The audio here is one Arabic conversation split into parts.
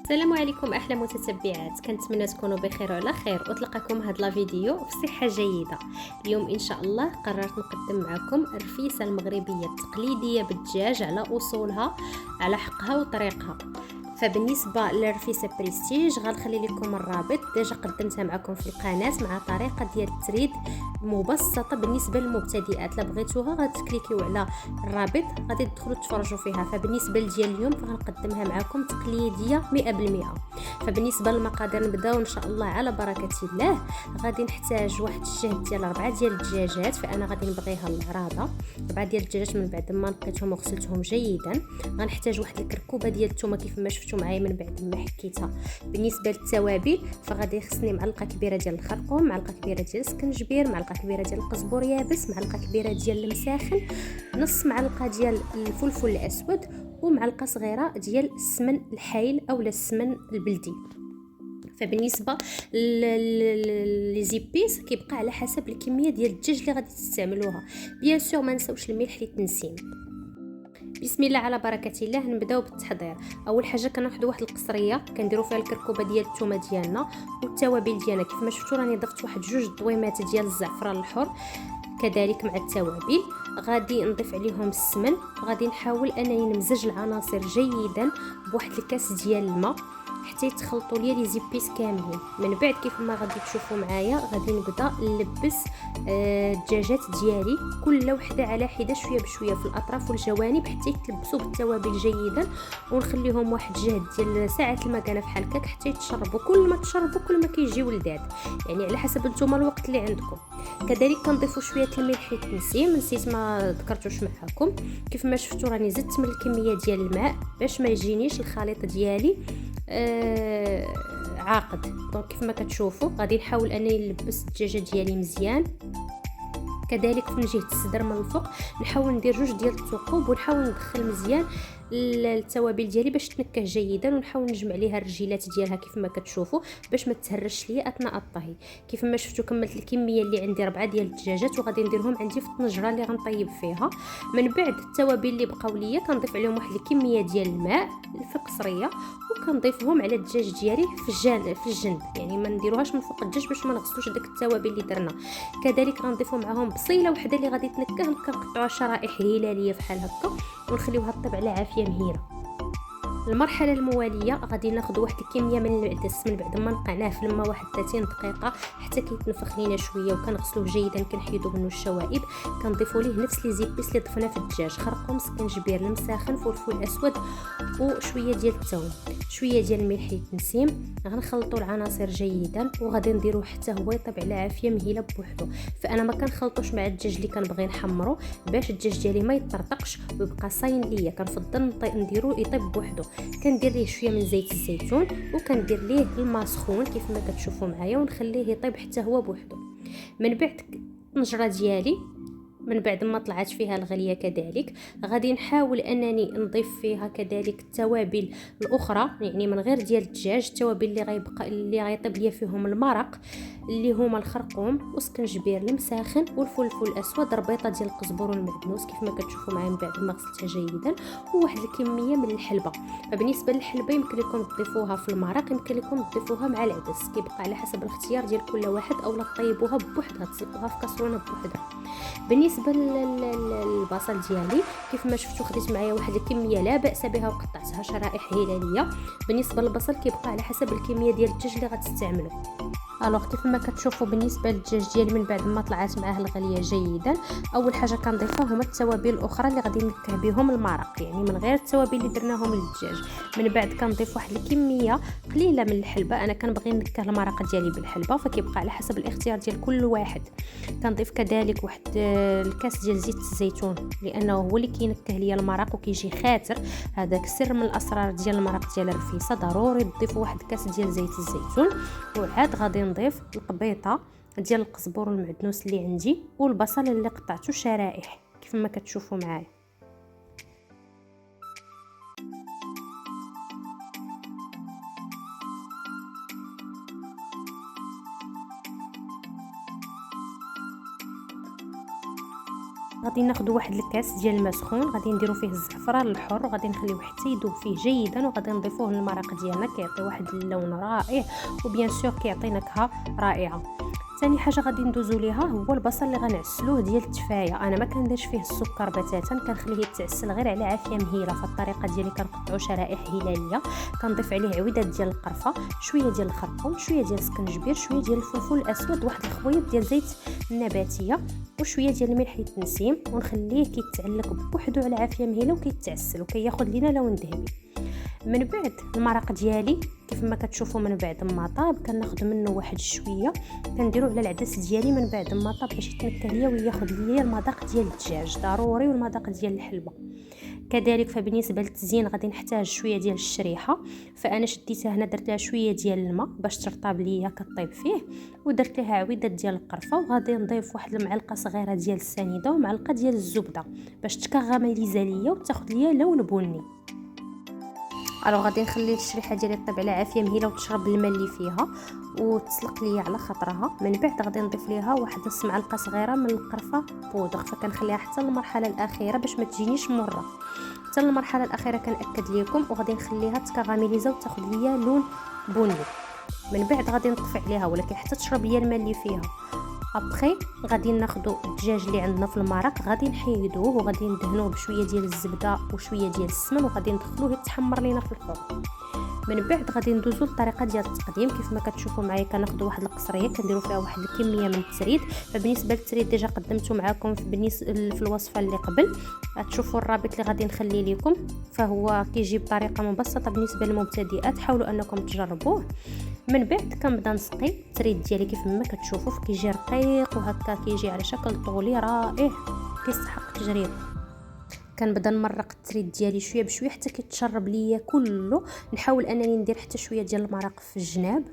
السلام عليكم احلى متتبعات، كنتمنى تكونوا بخير وعلى خير وتلقاكم هاد لا فيديو في صحه جيده. اليوم ان شاء الله قررت نقدم معكم الرفيسه المغربيه التقليديه بالدجاج على اصولها، على حقها وطريقها. فبالنسبه للرفيسه بريستيج غنخلي لكم الرابط، ديجا قدمتها معكم في القناه مع طريقه ديال التريد مبسطه بالنسبه للمبتدئات. لا بغيتوها غتكليكيو على الرابط غادي تدخلوا تفرجوا فيها. فبالنسبه لديال اليوم فغنقدمها معكم تقليديه 100%. فبالنسبه للمقادير نبداو ان شاء الله على بركه الله. غادي نحتاج واحد الجهد ديال 4 ديال الدجاجات، فانا غادي نبغيها العراضه. 4 ديال الدجاجات من بعد ما نقيتهم وغسلتهم جيدا. غنحتاج واحد الكركوبه ديال الثومه كيف ما شفتوا معايا من بعد ما حكيتها. بالنسبه للتوابل فغادي خصني معلقه كبيره ديال الخرقوم، معلقه كبيره ديال السكنجبير، معلقه كبيره ديال القزبور يابس، معلقه كبيره ديال المساخن، نص معلقه ديال الفلفل الاسود، ومعلقه صغيره ديال السمن الحايل اولا السمن البلدي. فبالنسبه لي زيبيس كيبقى على حسب الكميه ديال الدجاج اللي غادي تستعملوها. بيان سور ما نساوش الملح اللي تنسيم. بسم الله على بركه الله. نبداو بالتحضير. اول حاجه كناخذوا واحد القصريه كنديروا فيها الكركوبه ديال الثومه ديالنا والتوابل ديالنا. كيف ما شفتوا راني ضفت واحد 2 ضويمات ديال الزعفران الحر كذلك مع التوابل. غادي نضيف عليهم السمن. غادي نحاول انني نمزج العناصر جيدا بواحد الكاس ديال الماء حتى يتخلطوا لي زيبيس كاملين. من بعد كيف ما غادي تشوفوا معايا غادي نبدا نلبس الدجاجات ديالي كل وحده على حده شويه بشويه في الاطراف والجوانب حتى يتلبسوا بالتوابل جيدا، ونخليهم واحد جهد ديال ساعه المكانه بحال هكاك حتى يتشربوا. كل ما تشربوا كل ما كيجيو لذاذ، يعني على حسب نتوما الوقت اللي عندكم. كذلك كنضيفوا شويه الملح التنسيم، نسيت ما ذكرتوش معكم. كيف ما شفتوا راني زدت من الكميه ديال الماء باش ما يجينيش الخليط ديالي عاقد. دونك كيف ما كتشوفوا غادي نحاول انني نلبس الدجاجه ديالي مزيان. كذلك من جهه الصدر من الفوق نحاول ندير 2 ديال الثقوب ونحاول ندخل مزيان التوابل ديالي باش تنكه جيدا، ونحاول نجمع ليها الرجيلات ديالها كيف ما كتشوفوا باش ما تهرش ليا اثناء الطهي. كيف ما شفتوا كملت الكميه اللي عندي 4 ديال الدجاجات وغادي نديرهم عندي في الطنجره اللي غنطيب فيها. من بعد التوابل اللي بقاو ليا كنضيف عليهم واحد الكميه ديال الماء في قصريه وكنضيفهم على الدجاج ديالي في الجنب، يعني ما نديروهاش من فوق الدجاج باش ما نغسلوش داك التوابل اللي درنا. كذلك غنضيفوا معاهم بصيله وحده اللي غادي تنكه كنقطعوها شرائح هلاليه بحال هكا ونخليوها طيب على عافيه مهيره. المرحله المواليه غادي ناخذ واحد الكميه من العدس من بعد ما نقعناه في الماء واحد 30 دقيقه حتى كيتنفخ لينا شويه وكنغسلوه جيدا كنحيدو منه الشوائب. كنضيفوا ليه نفس لي زيبيس اللي ضفنا في الدجاج: خرقوم، سكنجبير، المساخن، فلفل اسود، وشويه ديال الثوم، شويه ديال الملح التنسيم. غنخلطوا العناصر جيدا وغادي نديروه حتى هو يطيب على عافيه مهيله بوحدو. فانا ما كنخلطوش مع الدجاج اللي كنبغي نحمرو باش الدجاج ديالي ما يطرطقش ويبقى صاين ليا. كنفضل نديرو يطيب بوحدو. كندير ليه شويه من زيت الزيتون وكندير ليه الماء سخون كيف ما كتشوفوا معايا ونخليه يطيب حتى هو بوحدو. من بعد الطنجره ديالي من بعد ما طلعت فيها الغليه كذلك غادي نحاول انني نضيف فيها كذلك التوابل الاخرى، يعني من غير ديال الدجاج، التوابل اللي غيطيب ليا فيهم المرق اللي هما الخرقوم وسكنجبير المساخن والفلفل الاسود، ربيطه ديال القزبر والمعدنوس كيف ما كتشوفوا معايا من بعد ما غسلتها جيدا، وواحد الكميه من الحلبه. فبالنسبه للحلبه يمكن لكم تضيفوها في المرق، يمكن لكم تضيفوها مع العدس، كيبقى على حسب الاختيار ديال كل واحد، اولا طيبوها بوحدها تسلقوها في كاسرونه بوحدها. بالنسبه للبصل ديالي كيف ما شفتوا خديت معايا واحد الكميه لا باس بها وقطعتها شرائح هلاليه. بالنسبه للبصل كيبقى على حسب الكميه ديال الدجاج اللي غتستعملوا. الوغ كيف ما كتشوفوا بالنسبه للدجاج ديالي من بعد ما طلعت معاه الغليه جيدا، اول حاجه كنضيفها هما التوابل الاخرى اللي غادي نكه بهم المرق، يعني من غير التوابل اللي درناهم للدجاج. من بعد كنضيف واحد الكميه قليله من الحلبه، انا كنبغي نكه المرق ديالي بالحلبه فكيبقى على حسب الاختيار ديال كل واحد. كنضيف كذلك واحد الكاس ديال زيت الزيتون لانه هو اللي كينكه ليا المرق وكيجي خاتر. هذاك سر من الاسرار ديال المرق ديال الرفيسه، ضروري تضيفوا واحد الكاس ديال زيت الزيتون. وعاد غادي نضيف القبيطه ديال القزبر والمعدنوس اللي عندي والبصل اللي قطعته شرائح كيف ما كتشوفوا معايا. غادي ناخذ واحد الكاس ديال الماء سخون، غادي نديرو فيه الزعفران الحر وغادي نخليوه حتى يذوب فيه جيدا، وغادي نضيفوه للمرق ديالنا كيعطي واحد اللون رائع وبيان سور كيعطي نكهه رائعه. ثاني حاجه غادي ندوزو ليها هو البصل اللي غنعسلوه ديال التفايه. انا ما كنديرش فيه السكر بتاتا، كنخليه يتعسل غير على عافيه مهيله. فالطريقه ديالي كنقطعو شرائح هلاليه، كنضيف عليه عويدات ديال القرفه، شويه ديال الخرقوم، شويه ديال السكنجبير، شويه ديال الفلفل الاسود، واحد الخويط ديال زيت النباتيه، وشويه ديال الملح التنسيم، ونخليه كيتعلق بوحدو على عافيه مهيله وكيتعسل وكياخذ لينا لون ذهبي. من بعد المرق ديالي كيف ما كتشوفوا من بعد ما طاب كناخذ منه واحد شويه كنديرو على العدس ديالي من بعد ما طاب باش يتنكى ليا وياخذ ليا المذاق ديال الدجاج ضروري والمذاق ديال الحلبه. كذلك فبالنسبه للتزيين غادي نحتاج شويه ديال الشريحه، فانا شديتها هنا درت لها شويه ديال الماء باش ترطاب ليا كطيب فيه، ودرت لها عويدات ديال القرفه، وغادي نضيف واحد المعلقه صغيره ديال السنيده ومعلقه ديال الزبده باش تكغمليزا ليا وتاخذ ليا لون بني. الو غادي نخلي الشريحه ديالي طيب على عافيه مهيله وتشرب الماء اللي فيها وتسلق ليا على خاطرها. من بعد غادي نضيف ليها واحد نص معلقه صغيره من القرفه بودغ، فكنخليها حتى المرحله الاخيره باش ما تجينيش مره. حتى المرحله الاخيره كنأكد لكم، وغادي نخليها تكغاميليزا وتاخذ ليا لون بني. من بعد غادي نطفي عليها ولكن حتى تشرب ليا الماء اللي فيها. ابخي غادي ناخذوا الدجاج اللي عندنا في المرق، غادي نحيدوه وغادي ندهنوه بشويه ديال الزبده وشويه ديال السمن وغادي ندخلوه يتحمر لينا في الفرن. من بعد غادي ندوزو للطريقه ديال التقديم. كيف ما كتشوفوا معايا كناخذوا واحد القصريه كنديروا فيها واحد الكميه من التريد. فبالنسبه للتريد ديجا قدمته معكم في الوصفه اللي قبل، غتشوفوا الرابط اللي غادي نخليه لكم، فهو كيجي بطريقه مبسطه بالنسبه للمبتدئات، حاولوا انكم تجربوه. من بعد كنبدا نسقي التريد ديالي كيف ما كتشوفوا كيجي رقيق وهكا كيجي على شكل طولي رائع كيستحق التجربه. كنبدا نمرق التريد ديالي شويه بشويه حتى كيتشرب ليا كله. نحاول انني ندير حتى شويه ديال المرق في الجناب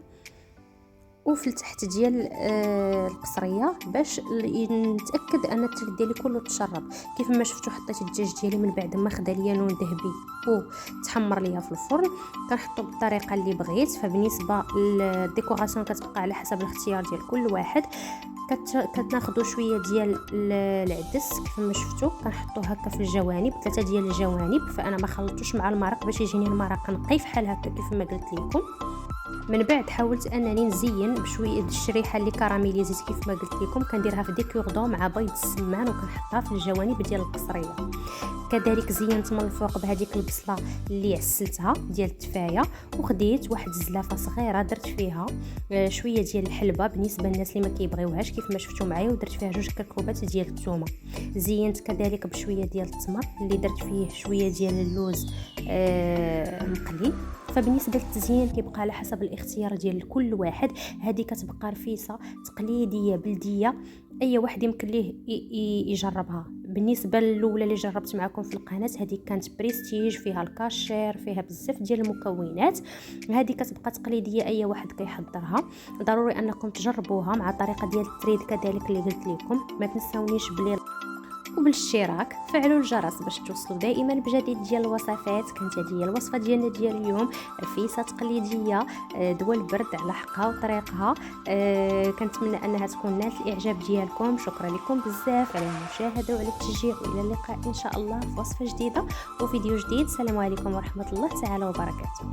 وفي التحت ديال القصريه باش نتاكد ان التريد ديالي كله تشرب. كيف ما شفتوا حطيت الدجاج ديالي من بعد ما خدا ليا لون ذهبي وتحمر ليا في الفرن، كنحطو بالطريقه اللي بغيت. فبالنسبه للديكوراسيون كتبقى على حسب الاختيار ديال كل واحد. كناخذوا شويه ديال العدس كيف ما شفتوا كنحطوه هكا في الجوانب، 3 ديال الجوانب، فانا ما خلطتوش مع المرق باش يجيني المرق نقي فحال هكا كيف ما قلت لكم. من بعد حاولت انني نزين بشويه الشريحه اللي كراميليزيت كيف ما قلت لكم، كنديرها في دي كوردون مع بيض السمان وكنحطها في الجوانب ديال القصريه. كذلك زينت من الفوق بهذيك البصله اللي عسلتها ديال التفايه، وخديت واحد الزلافه صغيره درت فيها شويه ديال الحلبه بالنسبه للناس اللي ما كيبغيوهاش كيف ما شفتوا معايا، ودرت فيها 2 كركوبات ديال الثومه. زينت كذلك بشويه ديال التمر اللي درت فيه شويه ديال اللوز مقلي. فبالنسبه للتزيين كيبقى على حسب الاختيار ديال كل واحد. هذه كتبقى رفيصه تقليديه بلديه، اي واحد يمكن ليه يجربها. بالنسبه للاولى اللي جربت معكم في القناه هذه كانت بريستيج، فيها الكاشير، فيها بزاف ديال المكونات. هذه كتبقى تقليديه اي واحد كيحضرها. ضروري انكم تجربوها مع الطريقه ديال التريد كذلك اللي قلت لكم. ما تنساونيش وبالاشتراك، فعلوا الجرس باش توصلوا دائما بجديد ديال الوصفات. كانت هذه الوصفه ديالنا ديال اليوم، رفيسه تقليديه دول البرد على حقها وطريقها. كنتمنى انها تكون نالت الاعجاب ديالكم. شكرا لكم بزاف على المشاهده وعلى التشجيع، والى اللقاء ان شاء الله في وصفه جديده وفيديو جديد. السلام عليكم ورحمه الله تعالى وبركاته.